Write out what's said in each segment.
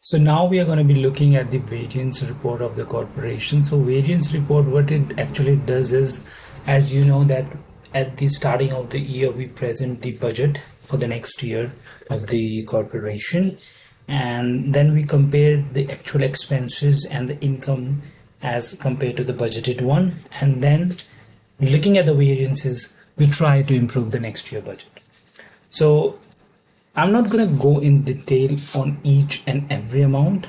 So now we are going to be looking at the variance report of the corporation. So variance report, what it actually does is, as you know, that at the starting of the year, we present the budget for the next year of the corporation. And then we compare the actual expenses and the income as compared to the budgeted one. And then looking at the variances, we try to improve the next year budget. So I'm not going to go in detail on each and every amount,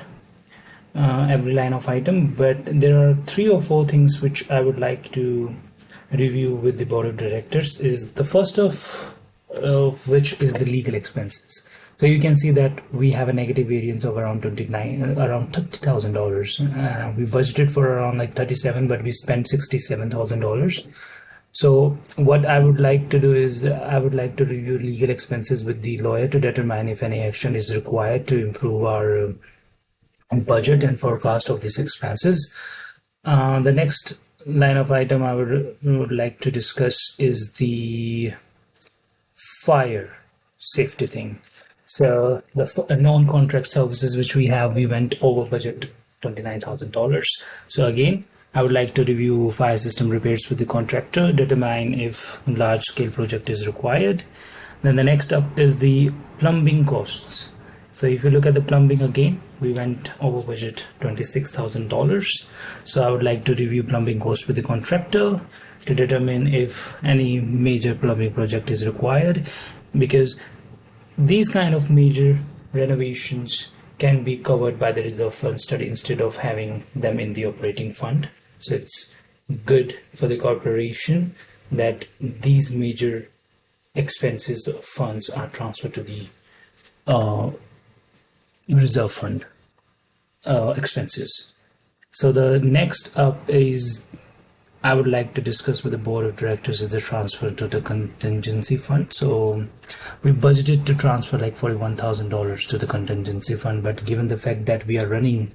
every line of item, but there are 3 or 4 things which I would like to review with the board of directors. Is the first of which is the legal expenses. So you can see that we have a negative variance of around $30,000. We budgeted for around like 37, but we spent $67,000. So what I would like to do is I would like to review legal expenses with the lawyer to determine if any action is required to improve our budget and forecast of these expenses. The next line of item I would like to discuss is the fire safety thing. So the non-contract services which we went over budget $29,000. So again, I would like to review fire system repairs with the contractor, determine if large scale project is required. Then the next up is the plumbing costs. So if you look at the plumbing again, we went over budget $26,000. So I would like to review plumbing costs with the contractor to determine if any major plumbing project is required, because these kind of major renovations can be covered by the reserve fund study instead of having them in the operating fund. So it's good for the corporation that these major expenses of funds are transferred to the reserve fund expenses. So the next up is I would like to discuss with the board of directors is the transfer to the contingency fund. So we budgeted to transfer like $41,000 to the contingency fund, but given the fact that we are running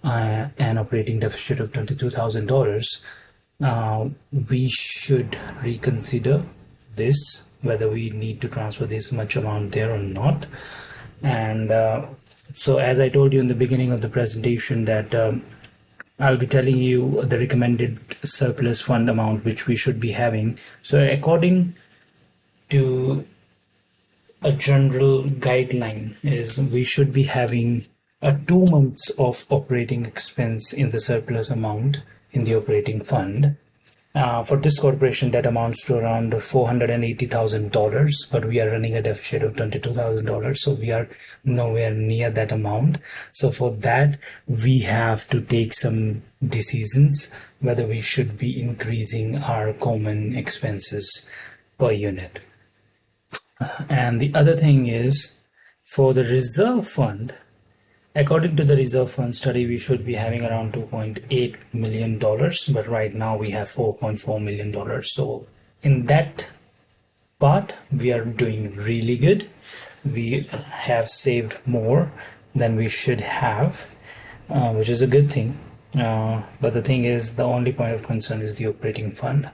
an operating deficit of $22,000, we should reconsider this, whether we need to transfer this much amount there or not. And so as I told you in the beginning of the presentation that I'll be telling you the recommended surplus fund amount which we should be having. So according to a general guideline is we should be having 2 months of operating expense in the surplus amount in the operating fund. For this corporation, that amounts to around $480,000, but we are running a deficit of $22,000, so we are nowhere near that amount. So for that, we have to take some decisions whether we should be increasing our common expenses per unit. And the other thing is for the reserve fund. According to the reserve fund study, we should be having around $2.8 million, but right now we have $4.4 million. So in that part, we are doing really good. We have saved more than we should have, which is a good thing. But the thing is, the only point of concern is the operating fund.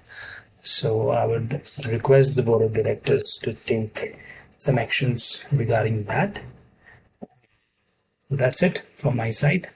So I would request the board of directors to take some actions regarding that. That's it from my side.